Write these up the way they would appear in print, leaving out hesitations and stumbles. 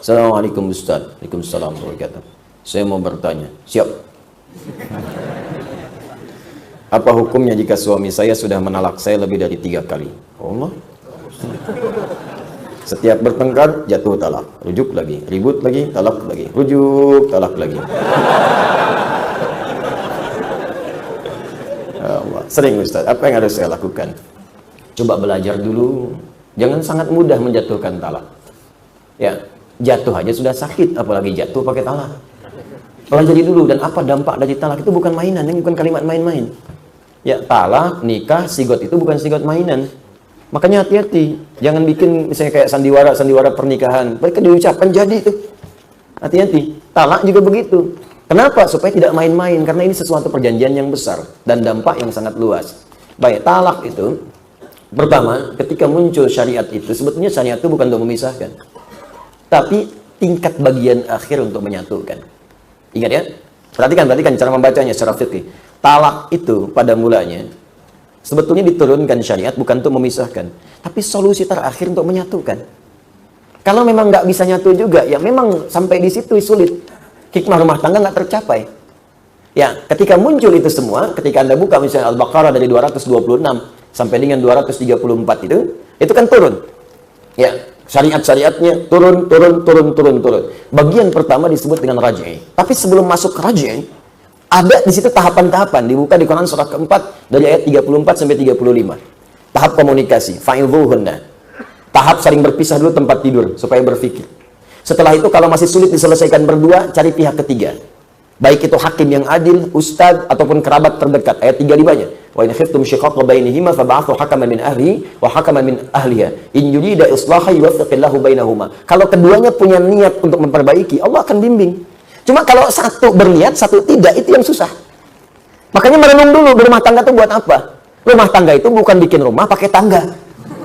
Assalamualaikum Ustaz. Waalaikumsalam warahmatullahi wabarakatuh. Saya mau bertanya. Siap. Apa hukumnya jika suami saya sudah menalak saya lebih dari 3 kali? Allah. Setiap bertengkar jatuh talak, rujuk lagi, ribut lagi, talak lagi, rujuk, talak lagi. Allah. Sering Ustaz, apa yang harus saya lakukan? Coba belajar dulu. Jangan sangat mudah menjatuhkan talak. Ya, jatuh aja sudah sakit, apalagi jatuh pakai talak. Pelajari dulu, dan apa dampak dari talak itu bukan mainan, ini bukan kalimat main-main. Ya, talak, nikah, sigot itu bukan sigot mainan. Makanya hati-hati, jangan bikin misalnya kayak sandiwara pernikahan. Mereka diucapkan jadi itu. Hati-hati, talak juga begitu. Kenapa? Supaya tidak main-main, karena ini sesuatu perjanjian yang besar dan dampak yang sangat luas. Baik, talak itu pertama, ketika muncul syariat itu, sebetulnya syariat itu bukan untuk memisahkan, tapi tingkat bagian akhir untuk menyatukan. Ingat ya, perhatikan cara membacanya secara fikih. Talak itu pada mulanya sebetulnya diturunkan syariat bukan untuk memisahkan, tapi solusi terakhir untuk menyatukan. Kalau memang nggak bisa nyatu juga, ya memang sampai di situ sulit. Hikmah rumah tangga nggak tercapai. Ya, ketika muncul itu semua, ketika Anda buka misalnya Al-Baqarah dari 226 sampai dengan 234 itu kan turun. Ya, syariat-syariatnya turun. Bagian pertama disebut dengan raj'i. Tapi sebelum masuk ke raj'i, ada di situ tahapan-tahapan. Dibuka di Quran surah keempat dari ayat 34 sampai 35. Tahap komunikasi, fa'idhuhunna. Tahap saling berpisah dulu tempat tidur supaya berpikir. Setelah itu kalau masih sulit diselesaikan berdua, cari pihak ketiga. Baik itu hakim yang adil, ustadz ataupun kerabat terdekat. Ayat 35-nya. Wa in khiftum shiqaqa bainihima fab'athu hakaman min ahlihi wa hakaman min ahliha in yurida islahan yuwaffiqillahu bainahuma. Kalau keduanya punya niat untuk memperbaiki, Allah akan bimbing. Cuma kalau satu berniat, satu tidak, itu yang susah. Makanya merenung dulu, berumah tangga itu buat apa? Rumah tangga itu bukan bikin rumah pakai tangga.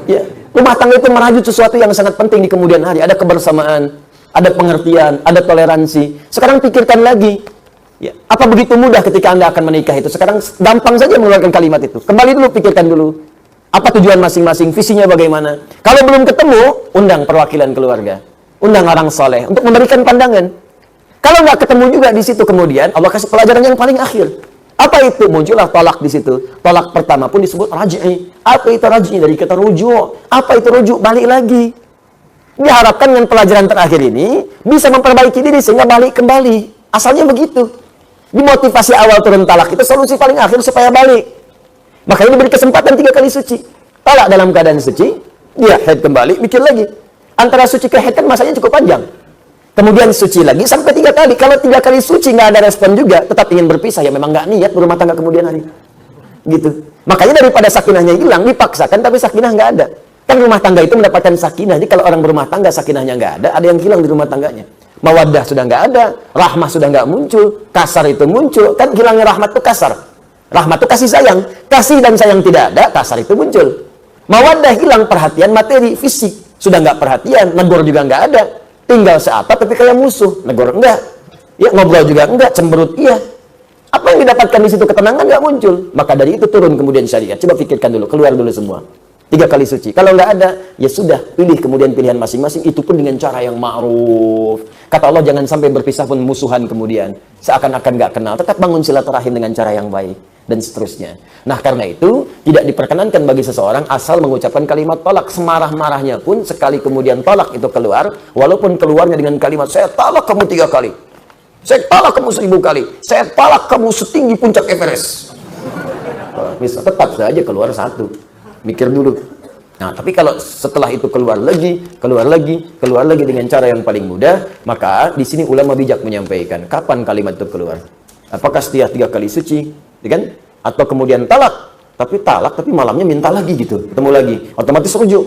Ya, rumah tangga itu merajut sesuatu yang sangat penting di kemudian hari. Ada kebersamaan, ada pengertian, ada toleransi. Sekarang pikirkan lagi. Ya, apa begitu mudah ketika Anda akan menikah itu? Sekarang gampang saja mengeluarkan kalimat itu. Kembali dulu, pikirkan dulu. Apa tujuan masing-masing, visinya bagaimana? Kalau belum ketemu, undang perwakilan keluarga. Undang orang soleh untuk memberikan pandangan. Kalau nggak ketemu juga di situ, kemudian Allah kasih pelajaran yang paling akhir. Apa itu? Muncullah talak di situ. Talak pertama pun disebut raj'i. Apa itu raj'i? Dari kata rujuk. Apa itu rujuk? Balik lagi. Diharapkan dengan pelajaran terakhir ini bisa memperbaiki diri sehingga balik kembali. Asalnya begitu. Dimotivasi awal turun talak itu solusi paling akhir supaya balik. Makanya diberi kesempatan 3 kali suci. Talak dalam keadaan suci, dia haid kembali, mikir lagi. Antara suci ke haid kan masanya cukup panjang. Kemudian suci lagi sampai 3 kali. Kalau 3 kali suci nggak ada respon juga, tetap ingin berpisah, ya memang nggak niat berumah tangga kemudian hari. Gitu. Makanya daripada sakinahnya hilang, dipaksakan tapi sakinah nggak ada. Kan rumah tangga itu mendapatkan sakinah. Jadi kalau orang berumah tangga sakinahnya nggak ada yang hilang di rumah tangganya. Mawaddah sudah nggak ada, rahmah sudah nggak muncul, kasar itu muncul. Kan hilangnya rahmat itu kasar. Rahmat itu kasih sayang. Kasih dan sayang tidak ada, kasar itu muncul. Mawaddah hilang, perhatian materi, fisik. Sudah nggak perhatian, negor juga nggak ada. Tinggal seapa tapi kayak musuh, negor enggak. Ya, ngobrol juga enggak, cemberut iya. Apa yang didapatkan di situ? Ketenangan nggak muncul. Maka dari itu turun kemudian syariat. Coba pikirkan dulu, keluar dulu semua. 3 kali suci. Kalau nggak ada, ya sudah, pilih kemudian pilihan masing-masing. Itu pun dengan cara yang ma'ruf. Kata Allah, jangan sampai berpisah pun musuhan kemudian. Seakan-akan nggak kenal. Tetap bangun silaturahim dengan cara yang baik. Dan seterusnya. Nah, karena itu, tidak diperkenankan bagi seseorang asal mengucapkan kalimat tolak. Semarah-marahnya pun, sekali kemudian tolak itu keluar, walaupun keluarnya dengan kalimat, saya talak kamu 3 kali. Saya talak kamu 1000 kali. Saya talak kamu setinggi puncak Everest. Misal, tetap saja keluar 1. Mikir dulu. Nah, tapi kalau setelah itu keluar lagi dengan cara yang paling mudah, maka di sini ulama bijak menyampaikan kapan kalimat itu keluar. Apakah setiap 3 kali suci, kan? Atau kemudian talak, tapi malamnya minta lagi gitu, ketemu lagi, otomatis rujuk.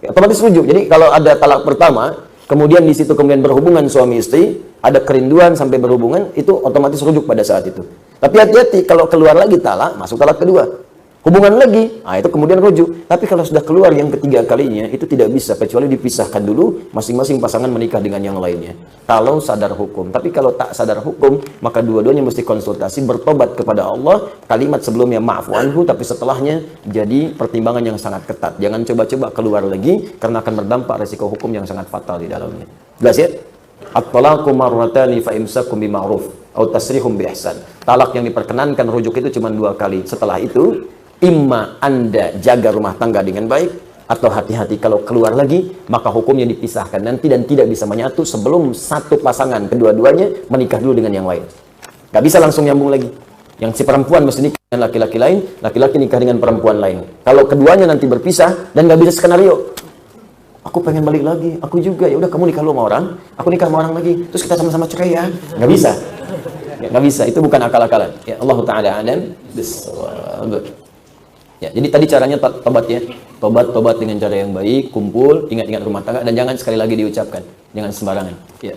Otomatis rujuk. Jadi kalau ada talak pertama, kemudian di situ kemudian berhubungan suami istri, ada kerinduan sampai berhubungan, itu otomatis rujuk pada saat itu. Tapi hati-hati kalau keluar lagi talak, masuk talak kedua. hubungan lagi, nah itu kemudian rujuk. Tapi kalau sudah keluar yang ketiga kalinya, itu tidak bisa, kecuali dipisahkan dulu, masing-masing pasangan menikah dengan yang lainnya. Kalau sadar hukum. Tapi kalau tak sadar hukum, maka dua-duanya mesti konsultasi, bertobat kepada Allah. Kalimat sebelumnya ma'fu anhu, tapi setelahnya jadi pertimbangan yang sangat ketat. Jangan coba-coba keluar lagi, karena akan berdampak resiko hukum yang sangat fatal di dalamnya. Jelas ya? At-talaqu marratani fa imsakum bima'ruf atau tasrihum bi ihsan. Talak yang diperkenankan rujuk itu cuma 2 kali. Setelah itu imma Anda jaga rumah tangga dengan baik, atau hati-hati kalau keluar lagi, maka hukumnya dipisahkan nanti dan tidak bisa menyatu sebelum satu pasangan kedua-duanya menikah dulu dengan yang lain. Gak bisa langsung nyambung lagi. Yang si perempuan mesti nikah dengan laki-laki lain, laki-laki nikah dengan perempuan lain. Kalau keduanya nanti berpisah dan gak bisa skenario, aku pengen balik lagi, aku juga, ya udah kamu nikah lu sama orang, aku nikah sama orang lagi, terus kita sama-sama cerai ya. Gak bisa. Gak bisa, itu bukan akal-akalan. Ya Allah Ta'ala alam bisawab. Ya, jadi tadi caranya tobat ya. Tobat dengan cara yang baik, kumpul, ingat-ingat rumah tangga, dan jangan sekali lagi diucapkan. Jangan sembarangan. Ya.